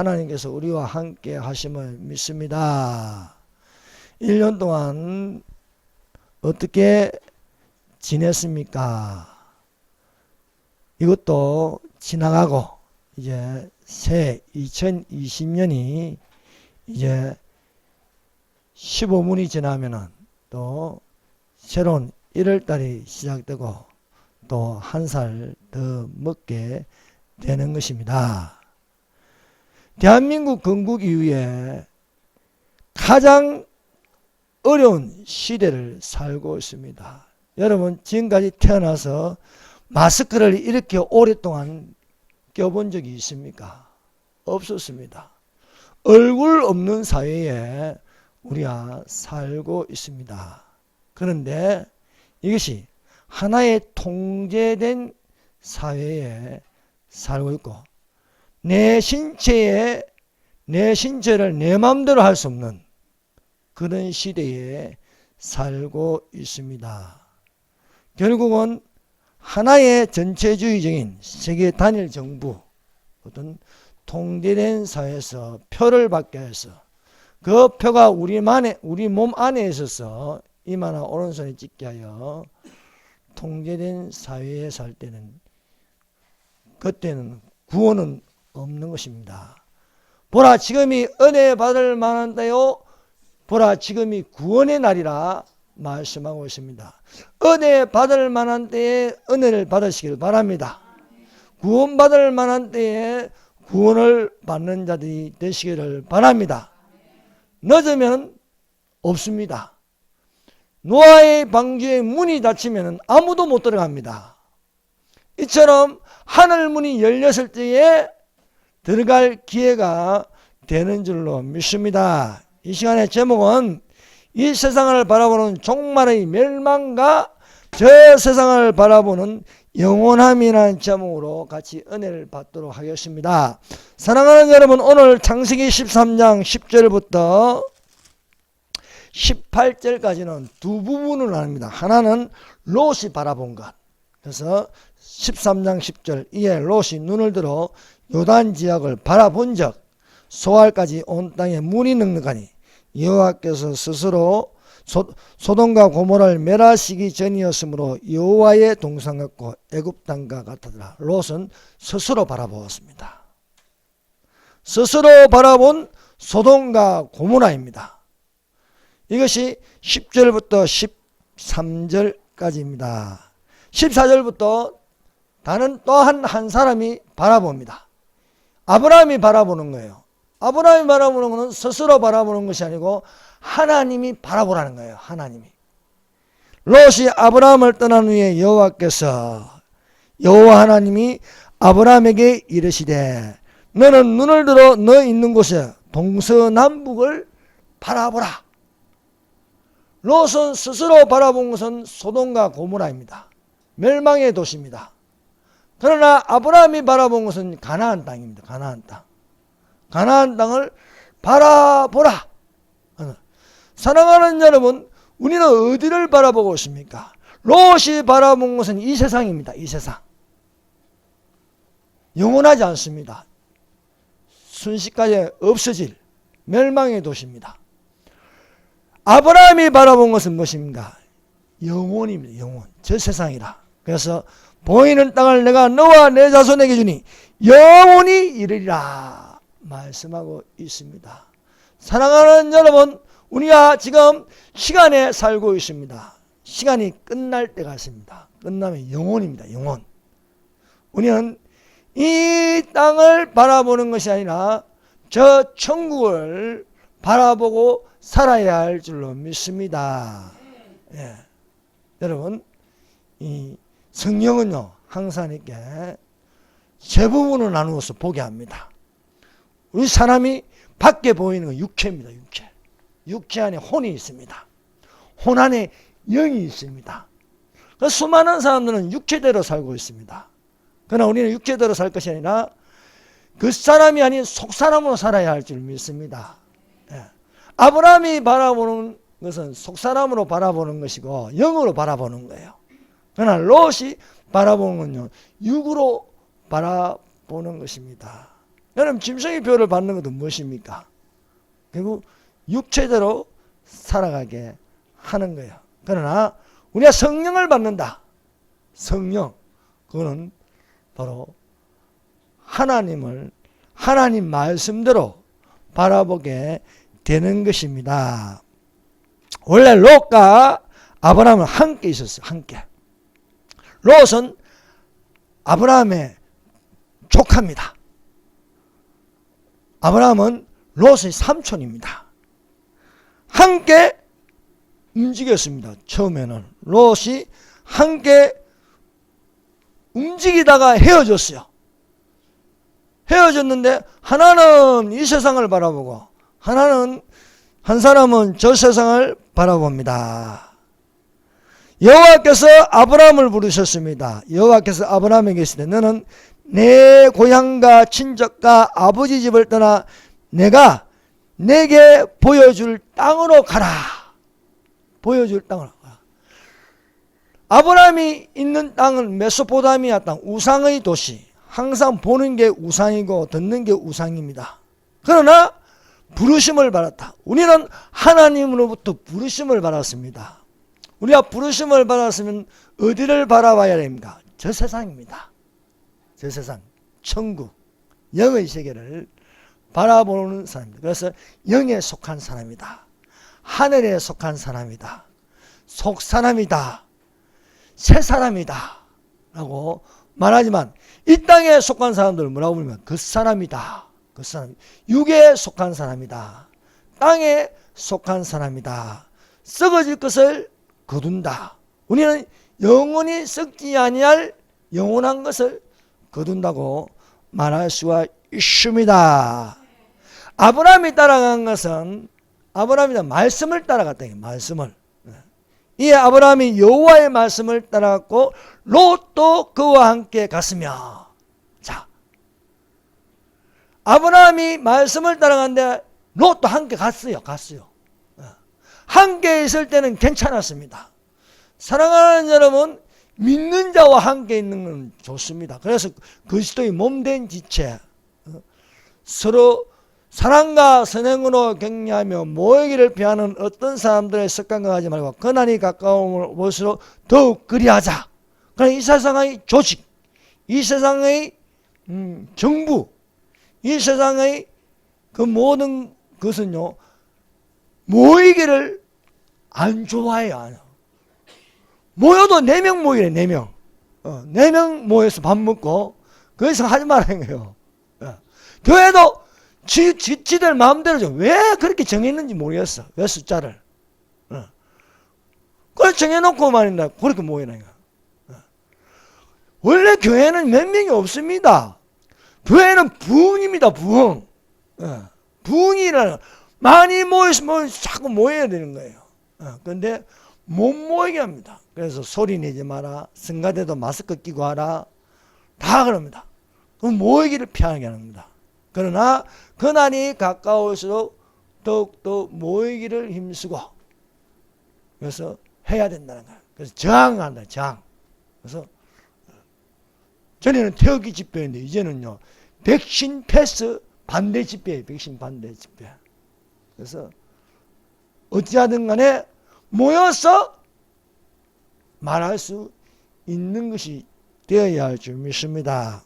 하나님께서 우리와 함께 하심을 믿습니다. 1년 동안 어떻게 지냈습니까? 이것도 지나가고 이제 새 2020년이 이제 15문이 지나면은 또 새로운 1월달이 시작되고 또 한 살 더 먹게 되는 것입니다. 대한민국 건국 이후에 가장 어려운 시대를 살고 있습니다. 여러분, 지금까지 태어나서 마스크를 이렇게 오랫동안 껴본 적이 있습니까? 없었습니다. 얼굴 없는 사회에 우리가 살고 있습니다. 그런데 이것이 하나의 통제된 사회에 살고 있고 내 신체를 내 마음대로 할 수 없는 그런 시대에 살고 있습니다. 결국은 하나의 전체주의적인 세계 단일 정부, 어떤 통제된 사회에서 표를 받게 해서 그 표가 우리 몸 안에 있어서 이마나 오른손에 찍게 하여 통제된 사회에 살 때는 그때는 구원은 없는 것입니다. 보라, 지금이 은혜 받을 만한 때요, 보라, 지금이 구원의 날이라 말씀하고 있습니다. 은혜 받을 만한 때에 은혜를 받으시길 바랍니다. 구원 받을 만한 때에 구원을 받는 자들이 되시기를 바랍니다. 늦으면 없습니다. 노아의 방주에 문이 닫히면 아무도 못 들어갑니다. 이처럼 하늘 문이 열렸을 때에 들어갈 기회가 되는 줄로 믿습니다. 이 시간의 제목은 이 세상을 바라보는 종말의 멸망과 저 세상을 바라보는 영원함이라는 제목으로 같이 은혜를 받도록 하겠습니다. 사랑하는 여러분, 오늘 창세기 13장 10절부터 18절까지는 두 부분을 나눕니다. 하나는 롯이 바라본 것. 그래서 13장 10절, 이에 롯이 눈을 들어 요단 지역을 바라본 적 소알까지 온 땅에 문이 넉넉하니 여호와께서 스스로 소돔과 고모라를 멸하시기 전이었으므로 여호와의 동상 같고 애굽 땅과 같았더라. 롯은 스스로 바라보았습니다. 스스로 바라본 소돔과 고모라입니다. 이것이 10절부터 13절까지입니다. 14절부터 다른 또 한 사람이 바라봅니다. 아브라함이 바라보는 거예요. 아브라함이 바라보는 것은 스스로 바라보는 것이 아니고 하나님이 바라보라는 거예요. 하나님이. 롯이 아브라함을 떠난 후에 여호와 하나님이 아브라함에게 이르시되 너는 눈을 들어 너 있는 곳에 동서남북을 바라보라. 롯은 스스로 바라본 것은 소돔과 고모라입니다. 멸망의 도시입니다. 그러나 아브라함이 바라본 것은 가나안 땅입니다. 가나안 땅. 가나안 땅을 바라보라. 사랑하는 여러분, 우리는 어디를 바라보고 있습니까? 롯이 바라본 것은 이 세상입니다. 이 세상. 영원하지 않습니다. 순식간에 없어질 멸망의 도시입니다. 아브라함이 바라본 것은 무엇입니까? 영원입니다. 영원. 저 세상이라. 그래서 보이는 땅을 내가 너와 내 자손에게 주니 영원히 이르리라 말씀하고 있습니다. 사랑하는 여러분, 우리가 지금 시간에 살고 있습니다. 시간이 끝날 때가 있습니다. 끝나면 영원입니다. 영원. 우리는 이 땅을 바라보는 것이 아니라 저 천국을 바라보고 살아야 할 줄로 믿습니다. 예. 여러분, 이 성경은요, 항상 이렇게 세 부분으로 나누어서 보게 합니다. 우리 사람이 밖에 보이는 건 육체입니다. 육체. 육체 안에 혼이 있습니다. 혼 안에 영이 있습니다. 수많은 사람들은 육체대로 살고 있습니다. 그러나 우리는 육체대로 살 것이 아니라 그 사람이 아닌 속사람으로 살아야 할 줄 믿습니다. 예. 아브라함이 바라보는 것은 속사람으로 바라보는 것이고 영으로 바라보는 거예요. 그러나 롯이 바라보는 건요, 육으로 바라보는 것입니다. 여러분 짐승의 표를 받는 것도 무엇입니까? 결국 육체대로 살아가게 하는 거예요. 그러나 우리가 성령을 받는다. 성령, 그거는 바로 하나님 말씀대로 바라보게 되는 것입니다. 원래 롯과 아브라함은 함께 있었어요. 함께. 롯은 아브라함의 조카입니다. 아브라함은 롯의 삼촌입니다. 함께 움직였습니다. 처음에는 롯이 함께 움직이다가 헤어졌어요. 헤어졌는데 하나는 이 세상을 바라보고 한 사람은 저 세상을 바라봅니다. 여호와께서 아브라함을 부르셨습니다. 여호와께서 아브라함에게 이르시되 너는 내 고향과 친척과 아버지 집을 떠나 내가 내게 보여줄 땅으로 가라. 보여줄 땅으로 가라. 아브라함이 있는 땅은 메소포타미아 땅, 우상의 도시. 항상 보는 게 우상이고 듣는 게 우상입니다. 그러나 부르심을 받았다. 우리는 하나님으로부터 부르심을 받았습니다. 우리가 부르심을 받았으면 어디를 바라봐야 됩니까? 저 세상입니다. 저 세상, 천국, 영의 세계를 바라보는 사람입니다. 그래서 영에 속한 사람이다. 하늘에 속한 사람이다. 속 사람이다. 새 사람이다. 라고 말하지만 이 땅에 속한 사람들을 뭐라고 부르면 그 사람이다. 그 사람, 육에 속한 사람이다. 땅에 속한 사람이다. 썩어질 것을 거둔다. 우리는 영원히 썩지 아니할 영원한 것을 거둔다고 말할 수가 있습니다. 아브라함이 따라간 것은 아브라함이 말씀을 따라갔다. 말씀을. 이 아브라함이 여호와의 말씀을 따라갔고 롯도 그와 함께 갔으며, 자, 아브라함이 말씀을 따라갔는데 롯도 함께 갔어요. 함께 있을 때는 괜찮았습니다. 사랑하는 여러분, 믿는 자와 함께 있는 건 좋습니다. 그래서 그리스도의 몸된 지체, 서로 사랑과 선행으로 격려하며 모이기를 피하는 어떤 사람들의 습관과 하지 말고 고난이 가까움을 볼수록 더욱 그리하자. 그러나 이 세상의 조직, 이 세상의 정부, 이 세상의 그 모든 것은요, 모이기를 안 좋아해요. 모여도 4명 모이래. 4명 4명 모여서 밥 먹고 거기서 하지 말라는 거예요. 교회도 지들 마음대로 왜 그렇게 정했는지 모르겠어. 왜 숫자를. 그걸 정해놓고 말입니다. 그렇게 모이라는 거야. 원래 교회는 몇 명이 없습니다. 교회는 부흥입니다. 부흥. 부흥이라는, 많이 모이면 자꾸 모여야 되는 거예요. 그런데 못 모이게 합니다. 그래서 소리 내지 마라. 성가대도 마스크 끼고 하라. 다 그럽니다. 그럼 모이기를 피하게 합니다. 그러나 그날이 가까울수록 더욱더 모이기를 힘쓰고, 그래서 해야 된다는 거예요. 그래서 저항한다. 저항. 그래서 전에는 태극기 집회인데 이제는요 백신 패스 반대 집회예요. 백신 반대 집회. 그래서 어찌하든 간에 모여서 말할 수 있는 것이 되어야 할 줄 믿습니다.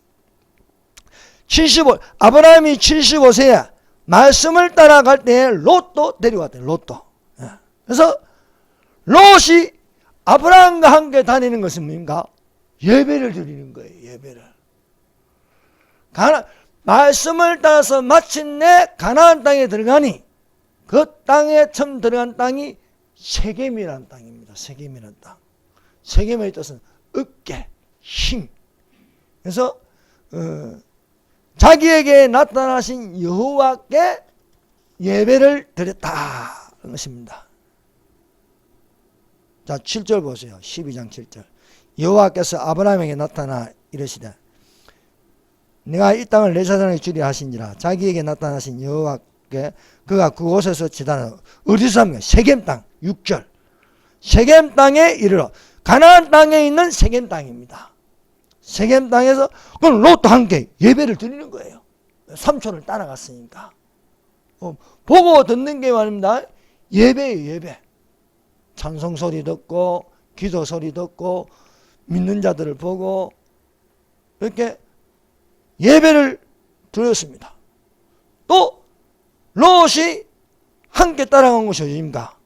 아브라함이 75세에 말씀을 따라갈 때 롯도 데려왔대요. 롯도. 그래서 롯이 아브라함과 함께 다니는 것은 뭔가? 예배를 드리는 거예요. 예배를. 말씀을 따라서 마침내 가나안 땅에 들어가니 그 땅에 처음 들어간 땅이 세겜이라는 땅입니다. 세겜이라는 땅. 세겜의 뜻은 어깨, 힘. 그래서 자기에게 나타나신 여호와께 예배를 드렸다는 것입니다. 자, 7절 보세요. 12장 7절. 여호와께서 아브라함에게 나타나 이르시되 내가 이 땅을 내 자손에게 주리라 하신지라. 자기에게 나타나신 여호와께 그가 그곳에서 지단하고, 어디서 합니까? 세겜 땅. 6절. 세겜 땅에 이르러. 가나안 땅에 있는 세겜 땅입니다. 세겜 땅에서 그럼 롯도 함께 예배를 드리는 거예요. 삼촌을 따라갔으니까. 보고 듣는 게 말입니다. 예배예요, 예배. 찬송 소리 듣고 기도 소리 듣고 믿는 자들을 보고 이렇게 예배를 드렸습니다. 또 롯이 함께 따라간 곳이 어디입니까?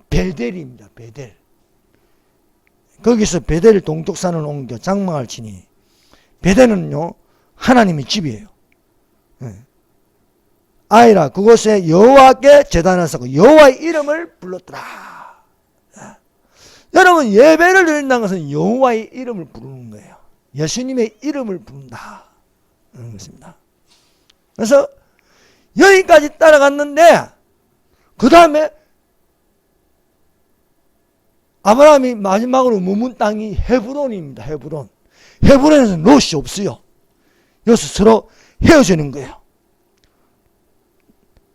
베델입니다. 베델. 거기서 베델 동쪽산을 옮겨 장막을 치니 베델은요 하나님의 집이에요. 아이라 그곳에 여호와께 제단을 쌓고 여호와의 이름을 불렀더라. 여러분, 예배를 드린다는 것은 여호와의 이름을 부르는 거예요. 예수님의 이름을 부른다 그런 것입니다. 그래서 여기까지 따라갔는데 그 다음에 아브라함이 마지막으로 머문 땅이 헤브론입니다. 헤브론. 헤브론에서는 롯이 없어요. 여기서 서로 헤어지는 거예요.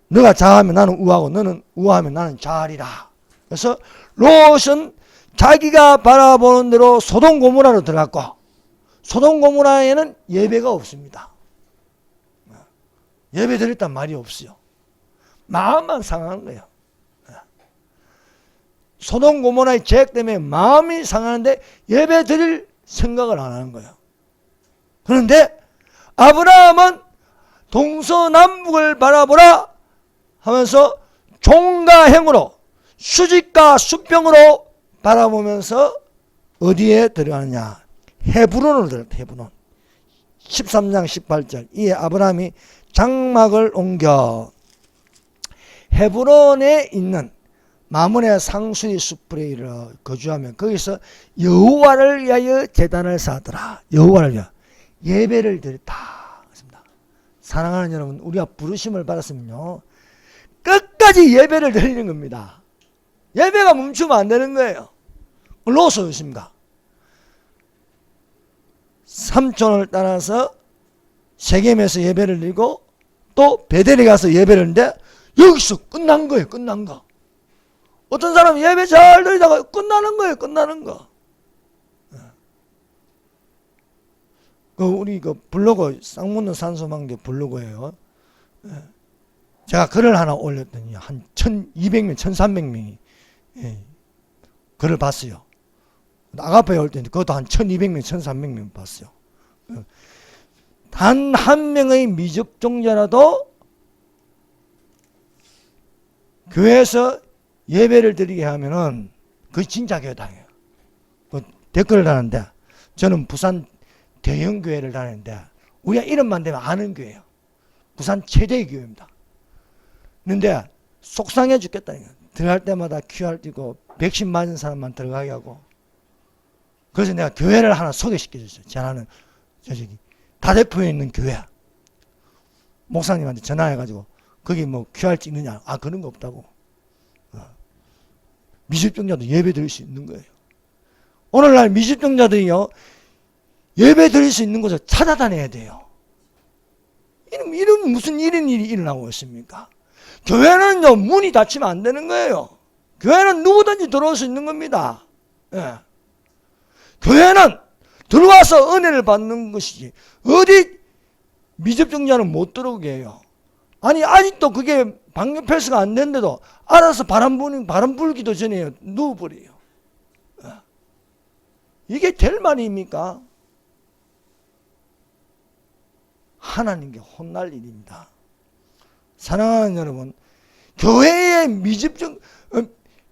너가 좌하면 나는 우하고 너는 우하면 나는 좌하리라. 그래서 롯은 자기가 바라보는 대로 소돔 고모라로 들어갔고 소돔 고모라에는 예배가 없습니다. 예배 드렸단 말이 없어요. 마음만 상하는 거예요. 소돔 고모라의 죄악 때문에 마음이 상하는데 예배 드릴 생각을 안 하는 거예요. 그런데 아브라함은 동서남북을 바라보라 하면서 종과 행으로 수직과 수평으로 바라보면서 어디에 들어가느냐? 헤브론으로 들어갔다. 헤브론. 13장 18절 이에 아브라함이 장막을 옮겨 헤브론에 있는 마므네 상수리 숲에 이르러 거주하며 거기서 여호와를 위하여 제단을 쌓았더라. 여호와를 위하여 예배를 드렸다. 그렇습니다. 사랑하는 여러분, 우리가 부르심을 받았으면요 끝까지 예배를 드리는 겁니다. 예배가 멈추면 안 되는 거예요. 롯은 어떻습니까? 삼촌을 따라서 세겜에서 예배를 드리고 또 베델에 가서 예배를 했는데 여기서 끝난 거예요. 끝난 거. 어떤 사람은 예배 잘 드리다가 끝나는 거예요. 끝나는 거. 우리 블로그 쌍문는 산소망대 블로그예요. 제가 글을 하나 올렸더니 한 1200명, 1300명이 글을 봤어요. 아가페에 올 때는 그것도 한 1200명, 1300명 봤어요. 단 한 명의 미접종자라도 교회에서 예배를 드리게 하면은 그게 진짜 교회당해요. 댓글을 다는데 저는 부산 대형교회를 다니는데 우리가 이름만 되면 아는 교회예요. 부산 최대의 교회입니다. 그런데 속상해 죽겠다니까. 들어갈 때마다 QR 띄고 백신 맞은 사람만 들어가게 하고. 그래서 내가 교회를 하나 소개시켜줬어요. 전화는 저기 다대포에 있는 교회. 목사님한테 전화해가지고 거기 뭐 QR 찍느냐. 아, 그런 거 없다고. 미집종자도 예배 드릴 수 있는 거예요. 오늘날 미집종자들이요 예배 드릴 수 있는 곳을 찾아다녀야 돼요. 이런 무슨 이런 일이 일어나고 있습니까? 교회는요 문이 닫히면 안 되는 거예요. 교회는 누구든지 들어올 수 있는 겁니다. 예. 교회는 들어와서 은혜를 받는 것이지 어디 미접종자는 못 들어오게 해요. 아니 아직도 그게 방역 패스가 안 됐는데도 알아서 바람 불기도 전에 누워버려요. 예. 이게 될 말입니까? 하나님께 혼날 일입니다. 사랑하는 여러분, 교회에 미집중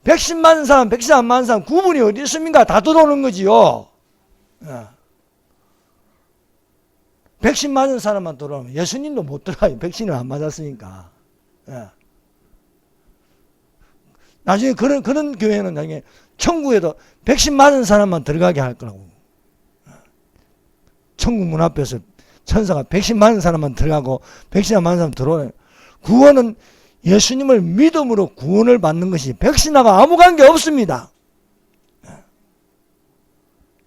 백신 맞은 사람, 백신 안 맞은 사람 구분이 어디 있습니까? 다 들어오는 거지요. 예. 백신 맞은 사람만 들어오면 예수님도 못 들어가요. 백신을 안 맞았으니까. 예. 나중에 그런 교회는 나중에 천국에도 백신 맞은 사람만 들어가게 할 거라고. 천국 문 앞에서 천사가 백신 맞은 사람만 들어가고 백신 안 맞은 사람 들어오네. 구원은 예수님을 믿음으로 구원을 받는 것이 백신하고 아무 관계 없습니다.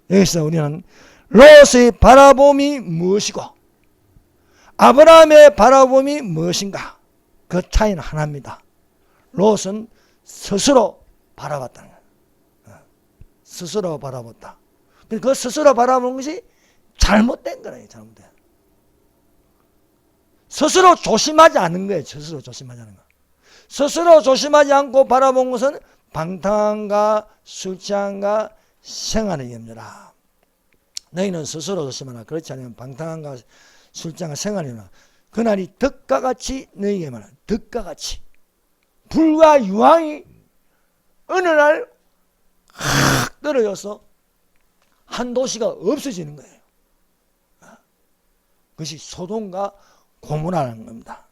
여기서 우리는 롯의 바라봄이 무엇이고 아브라함의 바라봄이 무엇인가? 그 차이는 하나입니다. 롯은 스스로 바라봤다는 거예요. 스스로 바라봤다. 그 스스로 바라보는 것이 잘못된 거예요. 잘못된. 스스로 조심하지 않은 거예요. 스스로 조심하지 않은 거. 스스로 조심하지 않고 바라본 것은 방탕함과 술 취함과 생활의 염려라. 너희는 스스로 조심하라. 그렇지 않으면 방탕함과 술 취함과 생활의 염려라. 그날이 덕과 같이 너희에게 말하라. 덕과 같이. 불과 유황이 어느 날 확 떨어져서 한 도시가 없어지는 거예요. 그것이 소돔과 고모라는 겁니다.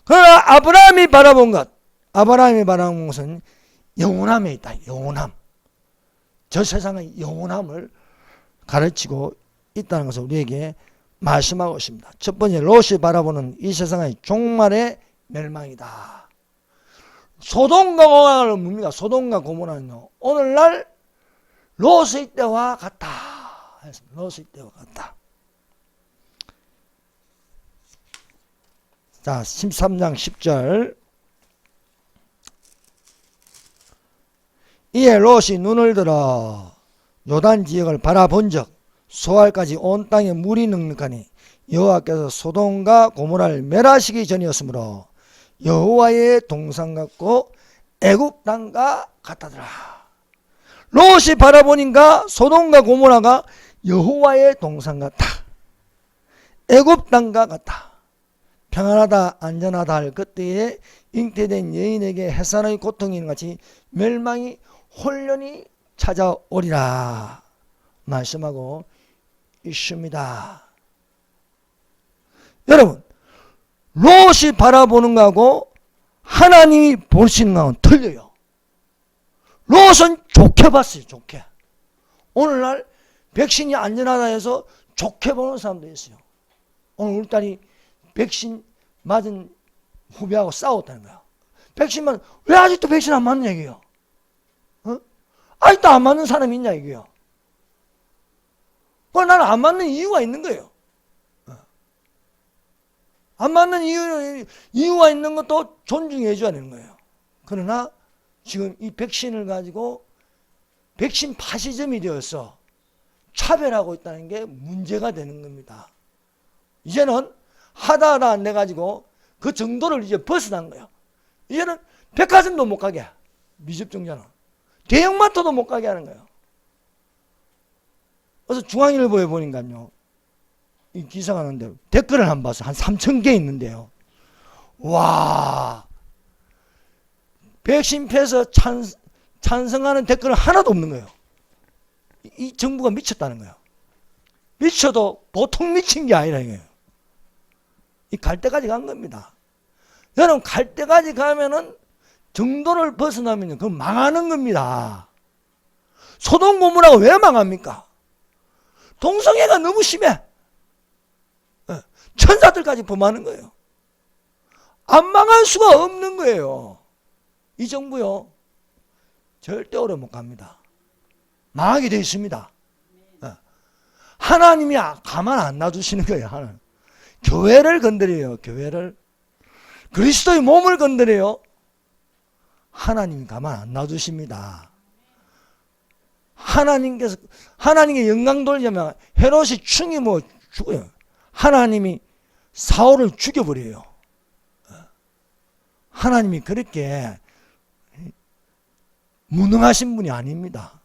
그러나 아브라함이 바라본 것은 영원함에 있다. 영원함. 저 세상의 영원함을 가르치고 있다는 것을 우리에게 말씀하고 있습니다. 첫 번째, 롯이 바라보는 이 세상의 종말의 멸망이다. 소돔과 고모라는 뭡니까? 소돔과 고모라는요, 오늘날 롯의 때와 같다. 롯의 때와 같다. 자, 13장 10절. 이에 롯이 눈을 들어 요단 지역을 바라본즉 소알까지 온 땅에 물이 넉넉하니 여호와께서 소돔과 고모라를 멸하시기 전이었으므로 여호와의 동산 같고 애굽 땅과 같다더라. 롯이 바라보니까 소돔과 고모라가 여호와의 동산 같다. 애굽 땅과 같다. 평안하다 안전하다 할 그때에 잉태된 여인에게 해산의 고통이 있는 같이 멸망이 홀연히 찾아오리라 말씀하고 있습니다. 여러분, 롯이 바라보는 거하고 하나님이 보시는 거하고는 틀려요. 롯은 좋게 봤어요. 좋게. 오늘날 백신이 안전하다 해서 좋게 보는 사람도 있어요. 오늘 우리 딸이 백신 맞은 후배하고 싸웠다는 거야. 백신만 왜 아직도 백신 안 맞는 얘기예요? 아직도 안 맞는 사람이 있냐 이거예요. 나는 안 맞는 이유가 있는 거예요. 안 맞는 이유가 있는 것도 존중해 줘야 되는 거예요. 그러나 지금 이 백신을 가지고 백신 파시점이 되어서 차별하고 있다는 게 문제가 되는 겁니다. 이제는 하다 안 돼가지고 그 정도를 이제 벗어난 거예요. 이제는 백화점도 못 가게, 미접종자는 대형마트도 못 가게 하는 거예요. 그래서 중앙일보에 보니까요, 이 기사가 나는데 댓글을 한번 봐서 한 3,000개 있는데요. 와, 백신 패서 찬성하는 댓글은 하나도 없는 거예요. 이 정부가 미쳤다는 거예요. 미쳐도 보통 미친 게 아니라 이거예요. 이 갈 때까지 간 겁니다. 여러분, 갈 때까지 가면은 정도를 벗어나면요, 그건 망하는 겁니다. 소돔 고모라가 왜 망합니까? 동성애가 너무 심해. 천사들까지 범하는 거예요. 안 망할 수가 없는 거예요. 이 정부요, 절대 오래 못 갑니다. 망하게 되어 있습니다. 하나님이 가만 안 놔두시는 거예요. 하나님. 교회를 건드려요. 교회를. 그리스도의 몸을 건드려요. 하나님이 가만 안 놔두십니다. 하나님께 영광 돌리면 헤롯이 충이 뭐 죽어요. 하나님이 사울을 죽여버려요. 하나님이 그렇게 무능하신 분이 아닙니다.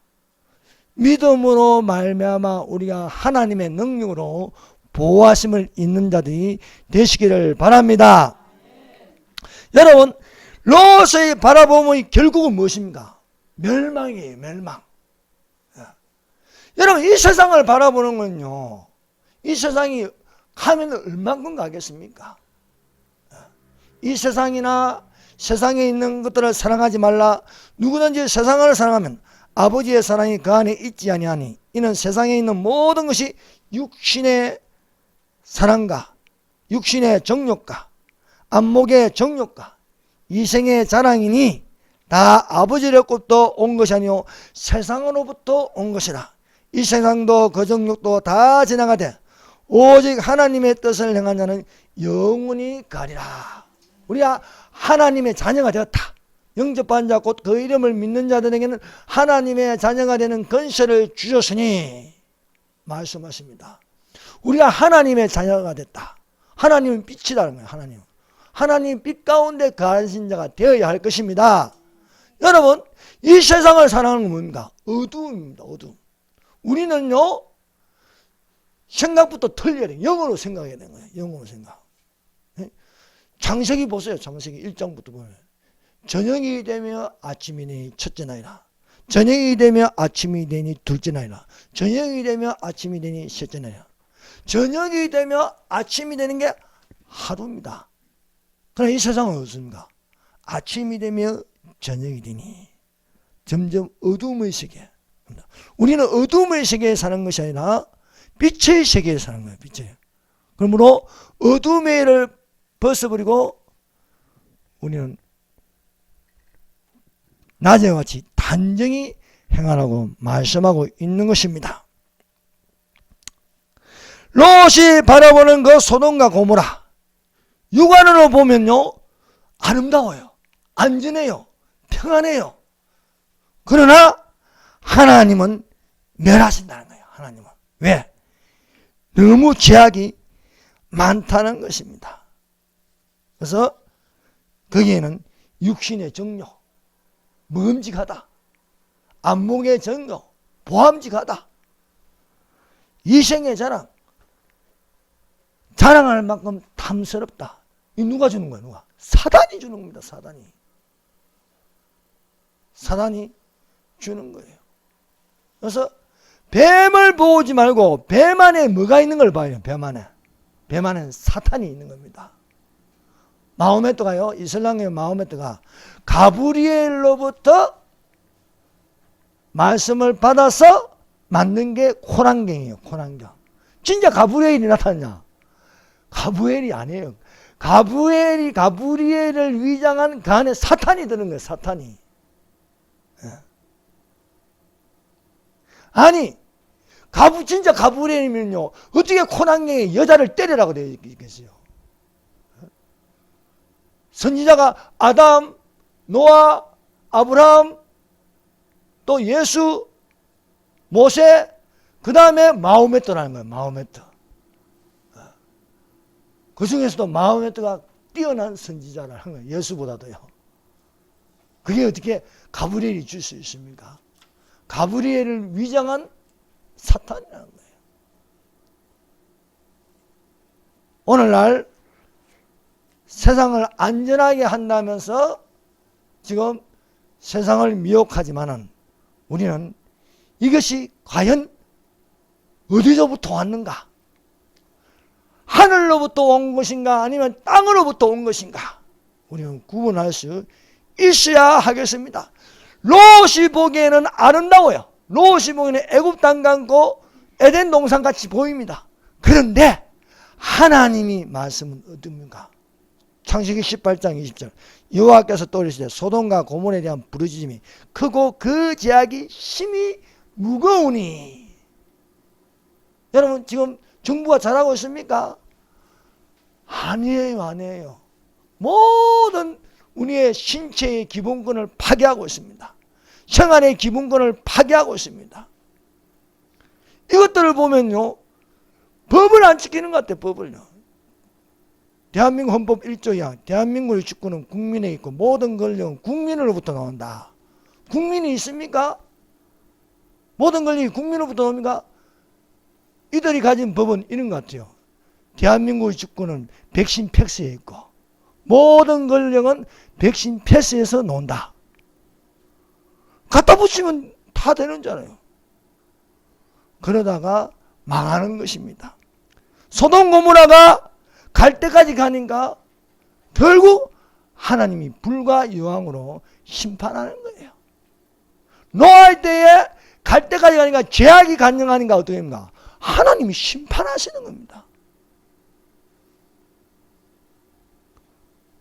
믿음으로 말미암아 우리가 하나님의 능력으로 보호하심을 있는 자들이 되시기를 바랍니다. 여러분, 롯의 바라봄의 결국은 무엇입니까? 멸망이에요. 멸망. 여러분, 이 세상을 바라보는 건요, 이 세상이 가면 얼만큼 가겠습니까? 이 세상이나 세상에 있는 것들을 사랑하지 말라. 누구든지 세상을 사랑하면 아버지의 사랑이 그 안에 있지 아니하니 이는 세상에 있는 모든 것이 육신의 사랑과 육신의 정욕과 안목의 정욕과 이생의 자랑이니 다 아버지로부터 온 것이 아니요 세상으로부터 온 것이라. 이 세상도 그 정욕도 다 지나가되 오직 하나님의 뜻을 행한 자는 영원히 가리라. 우리가 하나님의 자녀가 되었다. 영접한 자 곧 그 이름을 믿는 자들에게는 하나님의 자녀가 되는 권세를 주셨으니 말씀하십니다. 우리가 하나님의 자녀가 됐다. 하나님은 빛이라는 거예요. 하나님 빛 가운데 거하신 자가 되어야 할 것입니다. 여러분, 이 세상을 사랑하는 건 뭡니까? 어두움입니다. 어두움. 우리는요, 생각부터 틀려야 돼요. 영어로 생각해야 되는 거예요. 영어로 생각. 창세기 보세요. 창세기 1장부터 보면. 저녁이 되면 아침이 되니 첫째 날이라. 저녁이 되면 아침이 되니 둘째 날이라. 저녁이 되면 아침이 되니 셋째 날이라. 저녁이 되면 아침이 되는 게 하루입니다. 그러나 이 세상은 어떻습니까? 아침이 되면 저녁이 되니 점점 어두움의 세계. 우리는 어두움의 세계에 사는 것이 아니라 빛의 세계에 사는 거예요. 빛의. 그러므로 어둠의 일을 벗어버리고 우리는 낮에와 같이 단정히 행하라고 말씀하고 있는 것입니다. 롯이 바라보는 그 소돔과 고모라, 육안으로 보면요 아름다워요, 안전해요, 평안해요. 그러나 하나님은 멸하신다는 거예요. 하나님은. 왜? 너무 죄악이 많다는 것입니다. 그래서 거기에는 육신의 정욕, 먹음직하다, 안목의 정욕, 보암직하다, 이생의 자랑, 자랑할 만큼 탐스럽다. 이 누가 주는 거야? 누가? 사단이 주는 겁니다. 사단이 주는 거예요. 그래서 뱀을 보지 말고 뱀 안에 뭐가 있는 걸 봐요. 뱀 안에는 사탄이 있는 겁니다. 마호메트가요, 이슬람의 마호메트가 가브리엘로부터 말씀을 받아서 만든 게 코란경이에요. 코란경. 진짜 가브리엘이 나타났냐? 가브리엘이 아니에요. 가브리엘을 위장한 그 안에 사탄이 드는 거예요. 사탄이. 아니, 진짜 가브리엘이면요, 어떻게 코란경에 여자를 때리라고 되어 있겠어요? 선지자가 아담, 노아, 아브라함, 또 예수, 모세, 그 다음에 마호메트라는 거예요. 마호메트. 그 중에서도 마호메트가 뛰어난 선지자를 한 거예요. 예수보다도요. 그게 어떻게 가브리엘이 줄 수 있습니까? 가브리엘을 위장한 사탄이라는 거예요. 오늘날 세상을 안전하게 한다면서 지금 세상을 미혹하지만은 우리는 이것이 과연 어디서부터 왔는가? 하늘로부터 온 것인가? 아니면 땅으로부터 온 것인가? 우리는 구분할 수 있어야 하겠습니다. 롯이 보기에는 아름다워요. 롯이 보기에는 애굽 땅 같고 에덴 동산 같이 보입니다. 그런데 하나님이 말씀은 어떻습니까? 창세기 18장 20절, 여호와께서 또 이르시되 소돔과 고모라에 대한 부르짖음이 크고 그 죄악이 심히 무거우니. 여러분, 지금 정부가 잘하고 있습니까? 아니에요. 모든 우리의 신체의 기본권을 파괴하고 있습니다. 생활의 기본권을 파괴하고 있습니다. 이것들을 보면요, 법을 안 지키는 것 같아요. 법을요. 대한민국 헌법 1조야 대한민국의 주권은 국민에 있고 모든 권력은 국민으로부터 나온다. 국민이 있습니까? 모든 권력이 국민으로부터 나옵니까? 이들이 가진 법은 이런 것 같아요. 대한민국의 주권은 백신 팩스에 있고 모든 권력은 백신 패스에서 나온다. 갖다 붙이면 다 되는 줄 알아요. 그러다가 망하는 것입니다. 소돔 고모라가 갈 때까지 가니까 결국 하나님이 불과 여왕으로 심판하는 거예요. 노아의 때에 갈 때까지 가니까 죄악이 간영하니까 어떻게 됩니까? 하나님이 심판하시는 겁니다.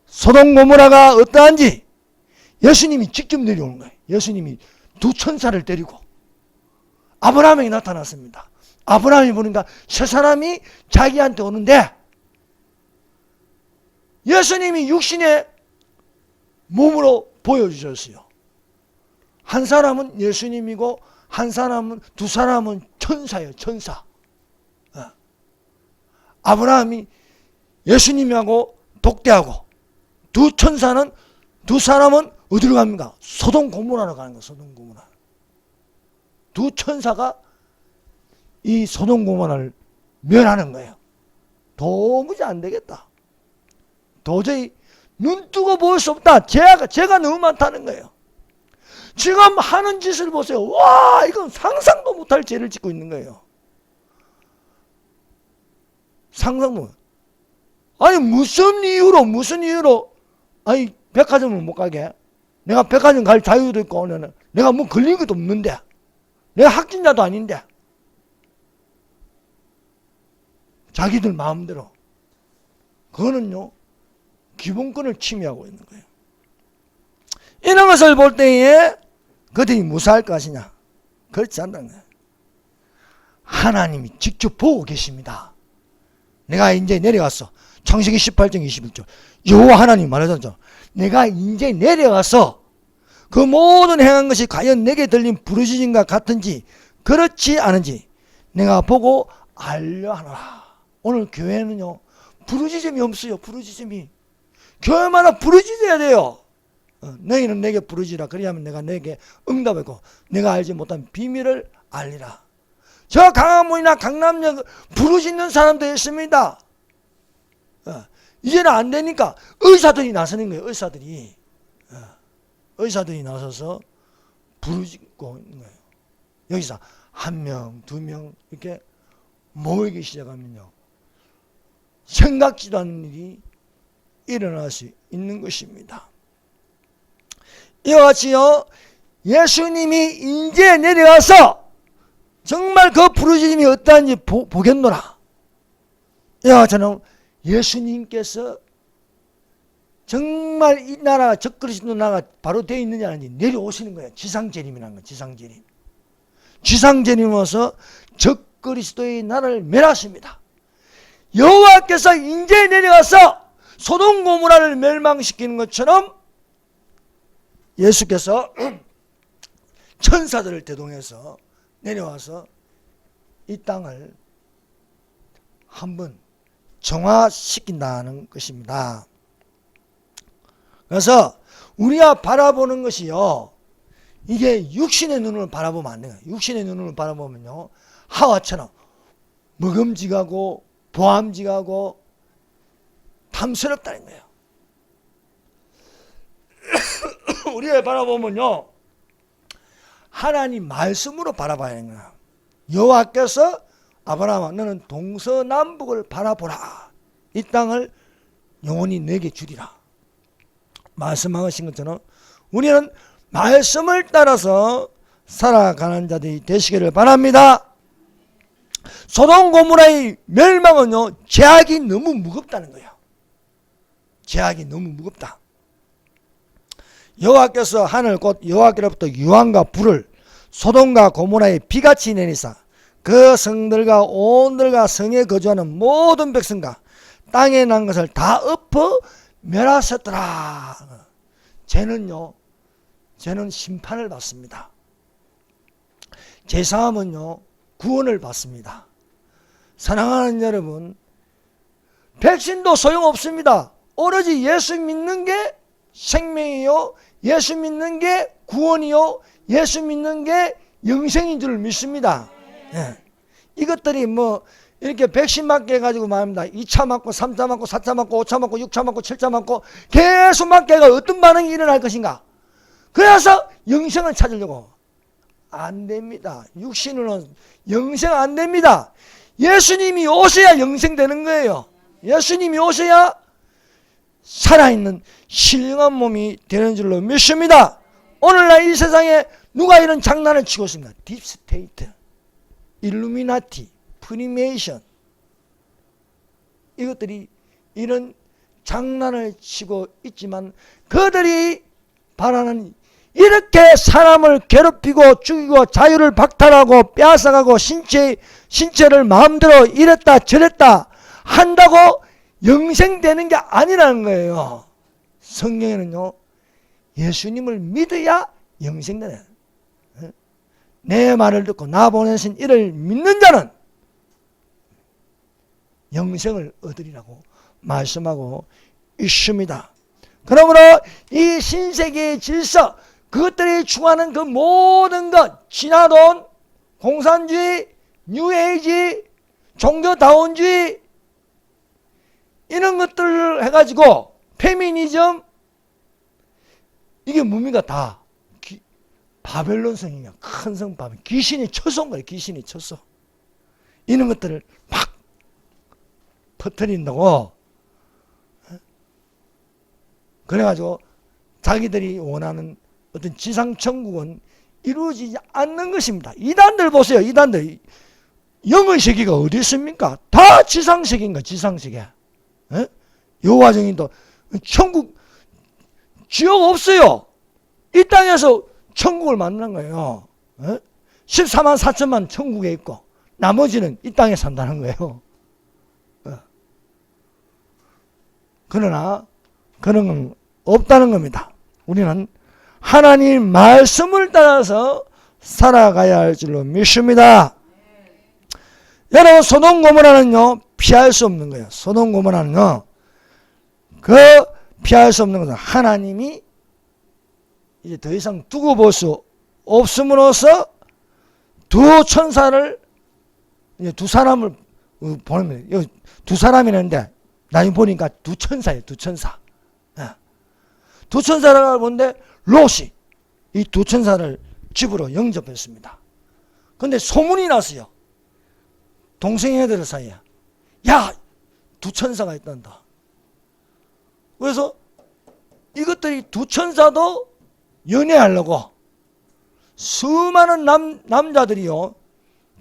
소돔 고모라가 어떠한지 예수님이 직접 내려오는 거예요. 예수님이 두 천사를 데리고 아브라함에게 나타났습니다. 아브라함이 보니까 세 사람이 자기한테 오는데 예수님이 육신의 몸으로 보여주셨어요. 한 사람은 예수님이고 두 사람은 천사예요. 천사. 아브라함이 예수님하고 독대하고 두 천사는 두 사람은 어디로 갑니까? 소돔 고모라로 가는 거예요. 소돔 고모라. 두 천사가 이 소돔 고모라를 멸하는 거예요. 도무지 안 되겠다. 도저히 눈 뜨고 볼 수 없다. 죄가 너무 많다는 거예요. 지금 하는 짓을 보세요. 와, 이건 상상도 못할 죄를 짓고 있는 거예요. 상상도. 아니 무슨 이유로 아니 백화점을 못 가게? 내가 백화점 갈 자유도 있고 내가 뭐 걸린 것도 없는데, 내가 확진자도 아닌데, 자기들 마음대로. 그거는요 기본권을 침해하고 있는 거예요. 이런 것을 볼 때에 그들이 무사할 것이냐? 그렇지 않다는 거예요. 하나님이 직접 보고 계십니다. 내가 이제 내려갔어. 창세기 18장 21절 여호와 하나님 말하잖아. 내가 이제 내려가서 그 모든 행한 것이 과연 내게 들린 부르짖음과 같은지 그렇지 않은지 내가 보고 알려하노라. 오늘 교회는요 부르짖음이 없어요. 부르짖음이. 교회마다 부르짖어야 돼요. 너희는 내게 부르짖으라. 그리하면 내가 내게 응답하고 내가 알지 못한 비밀을 알리라. 저 강화문이나 강남역 부르짖는 사람도 있습니다. 이제는 안 되니까 의사들이 나서는 거예요. 의사들이 나서서 부르짖고 있는 거예요. 여기서 한 명, 두 명 이렇게 모이기 시작하면요 생각지도 않은 일이 일어날 수 있는 것입니다. 이와 같이요 예수님이 이제 내려와서 정말 그 부르짖음이 어떠한지 보겠노라. 이와 같이는 예수님께서 정말 이 나라가 적그리스도 나라가 바로 되어 있느냐 아닌지 내려오시는 거예요. 지상재림이라는 거예요. 지상재림. 지상재림 와서 적그리스도의 나라를 멸하십니다. 여호와께서 이제 내려가서 소돔 고모라를 멸망시키는 것처럼 예수께서 천사들을 대동해서 내려와서 이 땅을 한번 정화시킨다는 것입니다. 그래서 우리가 바라보는 것이요 이게 육신의 눈으로 바라보면 안 돼요. 육신의 눈으로 바라보면요 하와처럼 먹음직하고 보암직하고 탐스럽다는 거예요. 우리가 바라보면요 하나님 말씀으로 바라봐야 하는 거야. 여호와께서 아브라함아 너는 동서남북을 바라보라. 이 땅을 영원히 내게 주리라. 말씀하신 것처럼 우리는 말씀을 따라서 살아가는 자들이 되시기를 바랍니다. 소돔 고모라의 멸망은요 죄악이 너무 무겁다는 거예요. 죄악이 너무 무겁다. 여호와께서 하늘 곧 여호와께로부터 유황과 불을 소돔과 고모라에 비같이 내리사 그 성들과 온들과 성에 거주하는 모든 백성과 땅에 난 것을 다 엎어 멸하셨더라. 죄는요 죄는 심판을 받습니다. 죄사함은요 구원을 받습니다. 사랑하는 여러분, 백신도 소용없습니다. 오로지 예수 믿는 게 생명이요 예수 믿는 게 구원이요 예수 믿는 게 영생인 줄 믿습니다. 이것들이 뭐 이렇게 백신 맞게 해가지고 말합니다. 2차 맞고 3차 맞고 4차 맞고 5차 맞고 6차 맞고 7차 맞고 계속 맞게 해가 어떤 반응이 일어날 것인가. 그래서 영생을 찾으려고. 안 됩니다. 육신으로는 영생 안 됩니다. 예수님이 오셔야 영생 되는 거예요. 예수님이 오셔야 살아있는 신령한 몸이 되는 줄로 믿습니다. 오늘날 이 세상에 누가 이런 장난을 치고 있습니다. 딥스테이트, 일루미나티, 프리메이션, 이것들이 이런 장난을 치고 있지만 그들이 바라는 이렇게 사람을 괴롭히고 죽이고 자유를 박탈하고 빼앗아가고 신체를 마음대로 이랬다 저랬다 한다고 영생되는 게 아니라는 거예요. 성경에는요 예수님을 믿어야 영생되는, 내 말을 듣고 나 보내신 이를 믿는 자는 영생을 얻으리라고 말씀하고 있습니다. 그러므로 이 신세계의 질서, 그것들이 추구하는 그 모든 것, 진화론, 공산주의, 뉴에이지, 종교다원주의, 이런 것들을 해가지고 페미니즘, 이게 뭡니까? 다 바벨론 성이냐, 큰 성 바벨론, 귀신이 쳐서 거예요. 귀신이 쳤어. 이런 것들을 막 퍼뜨린다고. 그래가지고 자기들이 원하는 어떤 지상천국은 이루어지지 않는 것입니다. 이단들 보세요. 이단들. 영의 세계가 어디 있습니까? 다 지상세계인가, 지상세계. 여호와 증인도 천국, 지옥 없어요. 이 땅에서 천국을 만드는 거예요. 14만 4천만 천국에 있고 나머지는 이 땅에 산다는 거예요. 그러나 그런 건 없다는 겁니다. 우리는 하나님 말씀을 따라서 살아가야 할 줄로 믿습니다. 여러분, 소돔 고모라는요 피할 수 없는 거예요. 소돔 고모라는요 그 피할 수 없는 것은 하나님이 이제 더 이상 두고 볼 수 없음으로써 두 천사를, 이제 두 사람을 보내면, 두 사람이는데 나중에 보니까 두 천사예요. 두 천사. 두 천사라고 보는데 롯이 이 두 천사를 집으로 영접했습니다. 근데 소문이 났어요. 동생애들 사이에. 야, 두 천사가 있단다. 그래서 이것들이 두 천사도 연애하려고 수많은 남자들이요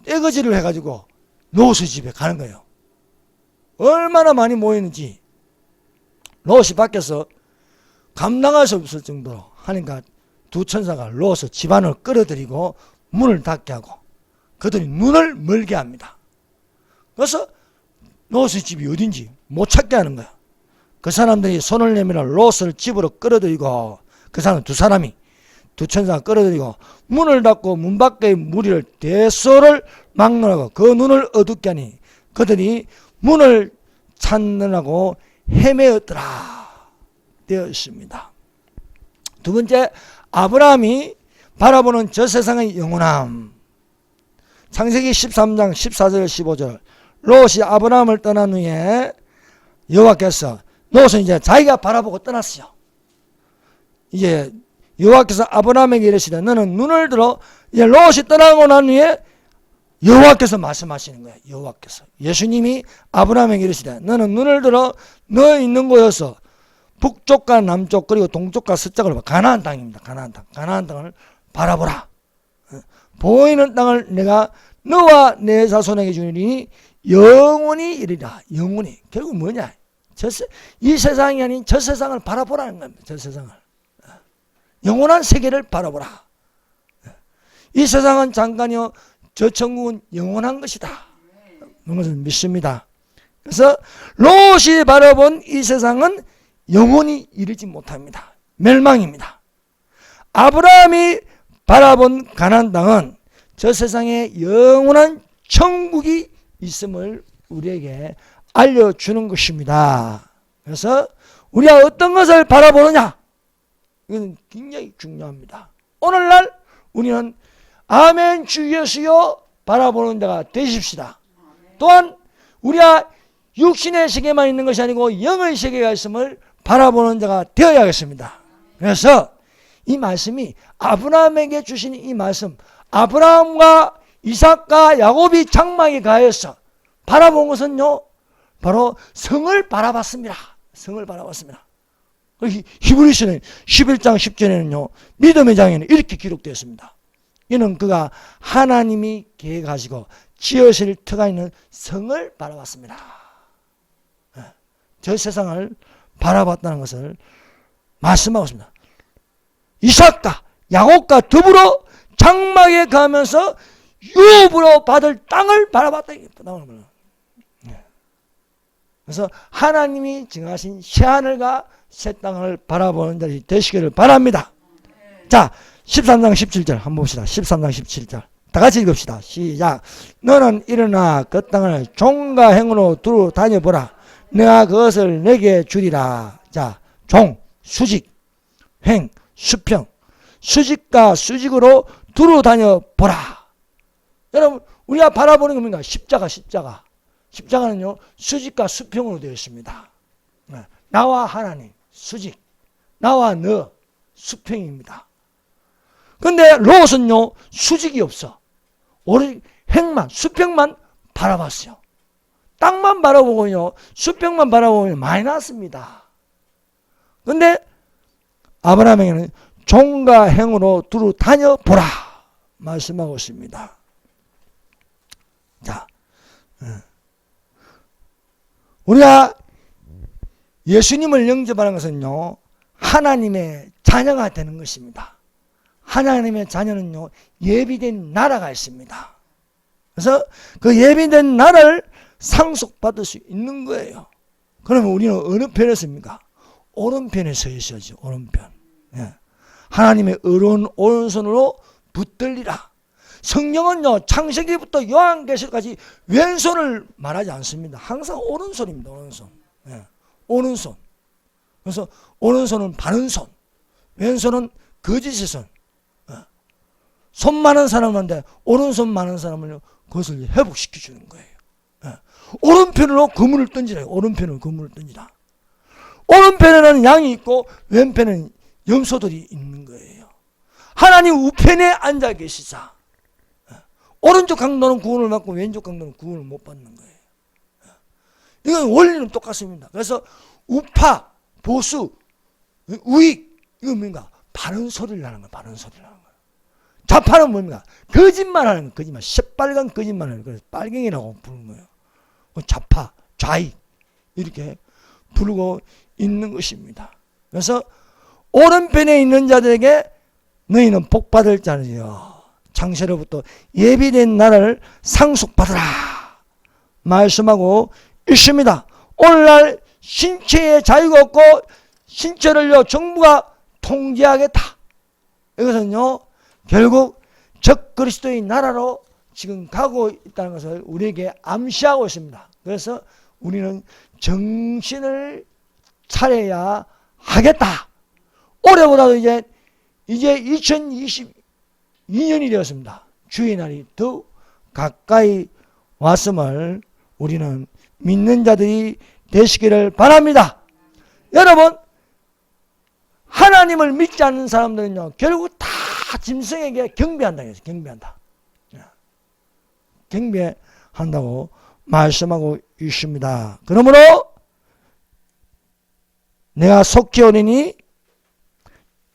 떼거지를 해가지고 롯의 집에 가는 거예요. 얼마나 많이 모이는지 롯이 밖에서 감당할 수 없을 정도로 하니까 두 천사가 롯을 집안을 끌어들이고 문을 닫게 하고 그들이 눈을 멀게 합니다. 그래서 롯의 집이 어딘지 못 찾게 하는 거야. 그 사람들이 손을 내밀어 롯을 집으로 끌어들이고, 그 사람 두 사람이, 두 천사가 끌어들이고 문을 닫고 문 밖의 무리를 대소를 막론하고 그 눈을 어둡게 하니 그들이 문을 찾느라고 헤매었더라 되어 있습니다. 두 번째, 아브라함이 바라보는 저 세상의 영원함. 창세기 13장 14절 15절. 롯이 아브라함을 떠난 후에 여호와께서, 롯은 이제 자기가 바라보고 떠났어요. 이제 여호와께서 아브라함에게 이르시되 너는 눈을 들어, 이제 롯이 떠나고 난 후에 여호와께서 말씀하시는 거예요. 여호와께서, 예수님이 아브라함에게 이르시되 너는 눈을 들어 너 있는 곳에서 북쪽과 남쪽 그리고 동쪽과 서쪽을 봐. 가나안 땅입니다. 가나안 땅. 가나안 땅을 바라보라. 보이는 땅을 내가 너와 내 자손에게 주리니 영원히 이르리라. 영원히. 결국 뭐냐? 이 세상이 아닌 저 세상을 바라보라는 겁니다. 저 세상을. 영원한 세계를 바라보라. 이 세상은 잠깐이요, 저 천국은 영원한 것이다. 그런 것을 믿습니다. 그래서 롯이 바라본 이 세상은 영원히 이르지 못합니다. 멸망입니다. 아브라함이 바라본 가나안 땅은 저 세상에 영원한 천국이 있음을 우리에게 알려주는 것입니다. 그래서 우리가 어떤 것을 바라보느냐, 이건 굉장히 중요합니다. 오늘날 우리는 아멘 주 예수여 바라보는 자가 되십시다. 또한 우리가 육신의 세계만 있는 것이 아니고 영의 세계가 있음을 바라보는 자가 되어야겠습니다. 그래서 이 말씀이, 아브라함에게 주신 이 말씀, 아브라함과 이삭과 야곱이 장막에 가해서 바라본 것은요, 바로 성을 바라봤습니다. 성을 바라봤습니다. 히브리서는 11장 10절에는요, 믿음의 장에는 이렇게 기록되었습니다. 이는 그가 하나님이 계획하시고 지으실 터가 있는 성을 바라봤습니다. 저 세상을 바라봤다는 것을 말씀하고 있습니다. 이삭과 야곱과 더불어 장막에 가면서 유업으로 받을 땅을 바라봤다. 그래서 하나님이 정하신 새하늘과 새 땅을 바라보는 자들이 되시기를 바랍니다. 자, 13장 17절 한번 봅시다. 13장 17절 다 같이 읽읍시다. 시작. 너는 일어나 그 땅을 종과 행으로 두루 다녀보라. 내가 그것을 내게 주리라. 자, 종, 수직, 횡, 수평. 수직과 수직으로 두루 다녀 보라. 여러분, 우리가 바라보는 게 뭔가? 십자가. 십자가는요, 수직과 수평으로 되어 있습니다. 나와 하나님, 수직. 나와 너, 수평입니다. 근데 롯은요, 수직이 없어. 오로지 횡만, 수평만 바라봤어요. 땅만 바라보고요, 수평만 바라보면 마이너스입니다. 근데 아브라함에게는 종과 행으로 두루 다녀보라 말씀하고 있습니다. 자, 우리가 예수님을 영접하는 것은요, 하나님의 자녀가 되는 것입니다. 하나님의 자녀는요, 예비된 나라가 있습니다. 그래서 그 예비된 나라를 상속받을 수 있는 거예요. 그러면 우리는 어느 편에 섭니까? 오른편에 서 있어야죠. 오른편. 예. 하나님의 의로운 오른손으로 붙들리라. 성경은요, 창세기부터 요한계시록까지 왼손을 말하지 않습니다. 항상 오른손입니다. 오른손. 예. 오른손. 그래서 오른손은 바른 손, 왼손은 거짓의 손. 예. 손 많은 사람한테 오른손 많은 사람을 그것을 회복시켜 주는 거예요. 예. 오른편으로 그물을 던지라. 오른편으로 그물을 던지라. 오른편에는 양이 있고 왼편에는 염소들이 있는 거예요. 하나님 우편에 앉아 계시사. 오른쪽 강도는 구원을 받고 왼쪽 강도는 구원을 못 받는 거예요. 이건 원리는 똑같습니다. 그래서 우파, 보수, 우익, 이건 뭔가? 바른 소리를 하는 거예요. 바른 소리를 하는 거예요. 좌파는 뭡니까? 거짓말하는 거예요. 거짓말. 새빨간 거짓말하는 거예요. 빨갱이라고 부르는 거예요. 좌파, 좌익 이렇게 부르고 있는 것입니다. 그래서 오른편에 있는 자들에게 너희는 복받을 자들이여 창세로부터 예비된 나라를 상속받으라 말씀하고 있습니다. 오늘날 신체의 자유가 없고 신체를요 정부가 통제하겠다. 이것은요 결국 적그리스도의 나라로 지금 가고 있다는 것을 우리에게 암시하고 있습니다. 그래서 우리는 정신을 차려야 하겠다. 올해보다도 이제 2022년이 되었습니다. 주의 날이 더 가까이 왔음을 우리는 믿는 자들이 되시기를 바랍니다. 여러분, 하나님을 믿지 않는 사람들은요 결국 다 짐승에게 경배한다. 경배한다고 말씀하고 있습니다. 그러므로 내가 속히 오리니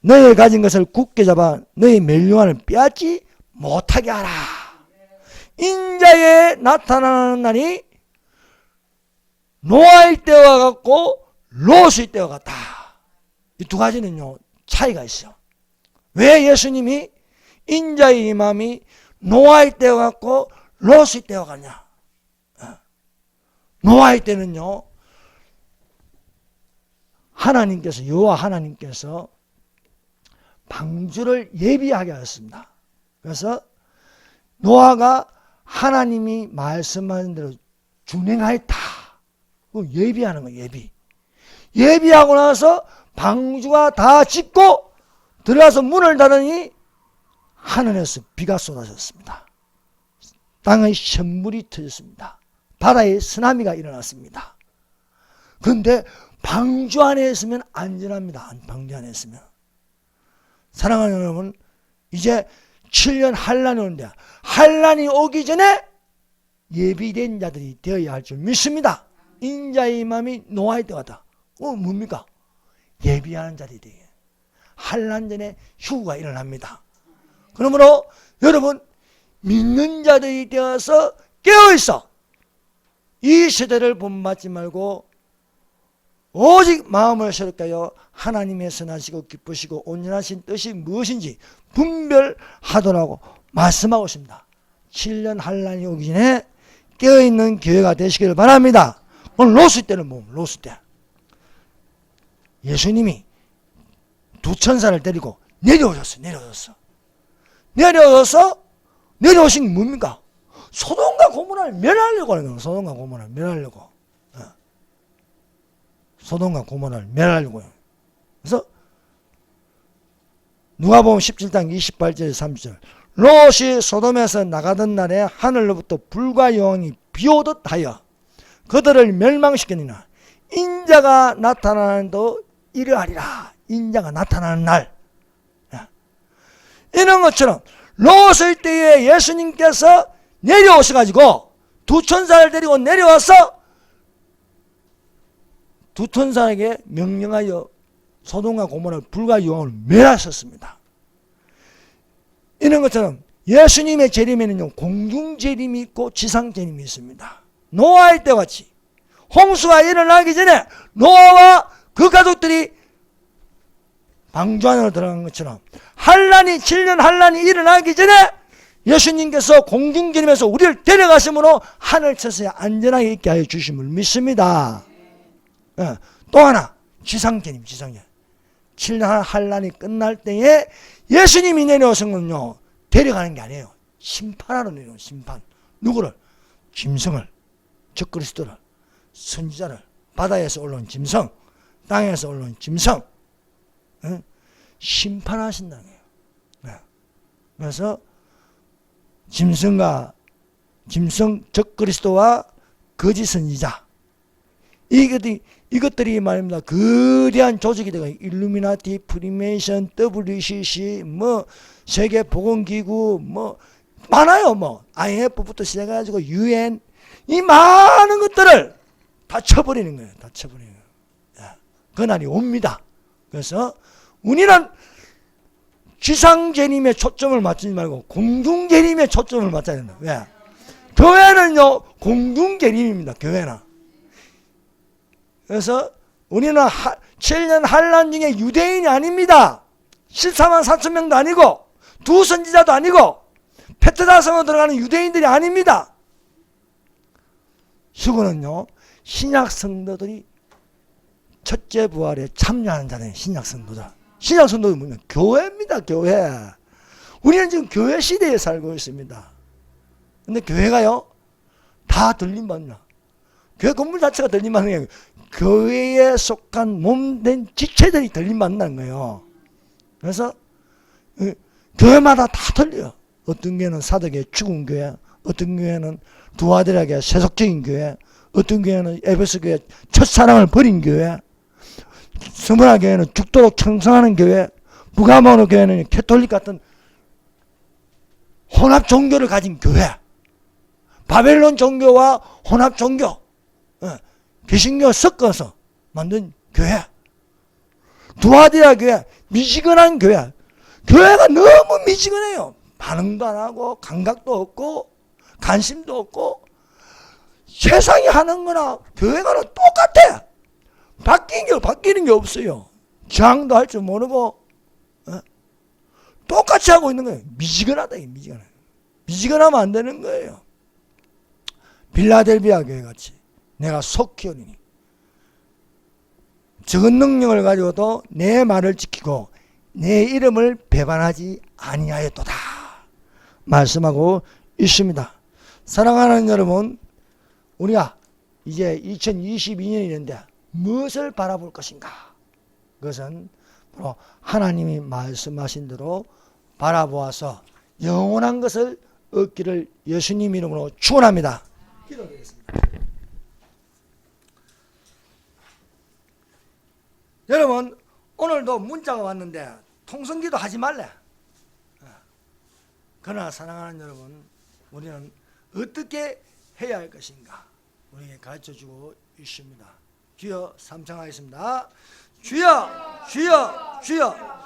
너희 가진 것을 굳게 잡아 너희 멸류관을 빼앗지 못하게 하라. 인자에 나타나는 날이 노아의 때와 같고 롯의 때와 같다. 이 두 가지는요 차이가 있어요. 왜 예수님이 인자의 임함이 노아의 때와 같고 롯의 때와 같냐? 노아의 때는요 하나님께서 여호와 하나님께서 방주를 예비하게 하였습니다. 그래서 노아가 하나님이 말씀하신 대로 준행하였다. 예비하는 거예요. 예비하고 나서 방주가 다 짓고 들어가서 문을 닫으니 하늘에서 비가 쏟아졌습니다. 땅의 샘물이 터졌습니다. 바다에 쓰나미가 일어났습니다. 그런데 방주 안에 있으면 안전합니다. 방주 안에 있으면. 사랑하는 여러분, 이제 7년 환란이 오는데 환란이 오기 전에 예비된 자들이 되어야 할 줄 믿습니다. 인자의 임함이 노아의 때 같다. 뭡니까? 예비하는 자들이 되게. 환란 전에 휴가 일어납니다. 그러므로 여러분 믿는 자들이 되어서 깨어있어. 이 세대를 본받지 말고 오직 마음을 새롭게 하여 하나님의 선하시고 기쁘시고 온전하신 뜻이 무엇인지 분별하더라고 말씀하고 있습니다. 7년 환란이 오기 전에 깨어있는 교회가 되시기를 바랍니다. 오늘 롯의 때는 롯의 때 예수님이 두 천사를 데리고 내려오셔서 내려오신 게 뭡니까? 소돔과 고모라를 멸하려고 하는 거예요. 소돔과 고모라를 멸하려고. 소돔과 고모라를 멸하려고요. 그래서 누가복음 17장 28절 30절 롯이 소돔에서 나가던 날에 하늘로부터 불과 영이 비오듯 하여 그들을 멸망시키니라. 인자가 나타나는 도 이러하리라. 인자가 나타나는 날. 이런 것처럼 롯의 때에 예수님께서 내려오셔가지고 두 천사를 데리고 내려와서 두 천사에게 명령하여 소돔과 고모라를 불과 영을 멸하셨습니다. 이런 것처럼 예수님의 재림에는요, 공중 재림이 있고 지상 재림이 있습니다. 노아의 때와 같이 홍수가 일어나기 전에 노아와 그 가족들이 방주 안으로 들어간 것처럼 7년 한란이 일어나기 전에 예수님께서 공중 재림에서 우리를 데려가심으로 하늘 처소에 안전하게 있게 하여 주심을 믿습니다. 또 하나 지상 재림, 지상 재림. 7년 한란이 끝날 때에 예수님이 내려오신 건요, 데려가는 게 아니에요. 심판하러 내려오는 심판. 누구를? 짐승을, 즉 그리스도를, 선지자를, 바다에서 올라온 짐승, 땅에서 올라온 짐승, 심판하신다는 거예요. 그래서 짐승, 즉 그리스도와 거짓 선지자, 이것들이 말입니다. 거대한 조직이 되고 일루미나티, 프리메이션, WCC, 세계보건기구, 많아요. IMF부터 시작해가지고 UN, 이 많은 것들을 다 쳐버리는 거예요. 다 쳐버리는 거예요. 그날이 옵니다. 그래서 우리는 지상재림에 초점을 맞추지 말고 공중재림에 초점을 맞춰야 된다. 왜? 교회는요, 공중재림입니다. 교회는. 그래서 우리는 7년 한란 중에 유대인이 아닙니다. 14만 4천 명도 아니고 두 선지자도 아니고 페트라성으로 들어가는 유대인들이 아닙니다. 휴거는요, 신약 성도들이 첫째 부활에 참여하는 자는 신약 성도들. 신약 성도는 뭐냐? 교회입니다. 교회. 우리는 지금 교회 시대에 살고 있습니다. 근데 교회가요, 다 들림받나? 교회 건물 자체가 들림받는 게 아니고 교회에 속한 몸된 지체들이 들림받는 거예요. 그래서 교회마다 다 들려요. 어떤 교회는 사도계의 죽은 교회, 어떤 교회는 두아들에게 세속적인 교회, 어떤 교회는 에베소 교회 첫사랑을 버린 교회, 스무나 교회는 죽도록 청성하는 교회, 무가모노 교회는 캐톨릭 같은 혼합 종교를 가진 교회, 바벨론 종교와 혼합 종교, 개신교 섞어서 만든 교회, 두아디라 교회, 미지근한 교회. 교회가 너무 미지근해요. 반응도 안 하고 감각도 없고 관심도 없고 세상이 하는 거나 교회가는 똑같아. 바뀌는 게 없어요. 저항도 할 줄 모르고 똑같이 하고 있는 거예요. 미지근하다. 미지근해. 미지근하면 안 되는 거예요. 빌라델비아 교회 같이 내가 속히 오리니 적은 능력을 가지고도 내 말을 지키고 내 이름을 배반하지 아니하였도다 말씀하고 있습니다. 사랑하는 여러분, 우리가 이제 2022년이는데 무엇을 바라볼 것인가? 그것은 바로 하나님이 말씀하신 대로 바라보아서 영원한 것을 얻기를 예수님 이름으로 축원합니다. 기도드리겠습니다. 여러분, 오늘도 문자가 왔는데 통성기도 하지 말래. 그러나 사랑하는 여러분, 우리는 어떻게 해야 할 것인가 우리에게 가르쳐주고 있습니다. 주여 삼창하겠습니다. 주여, 주여, 주여.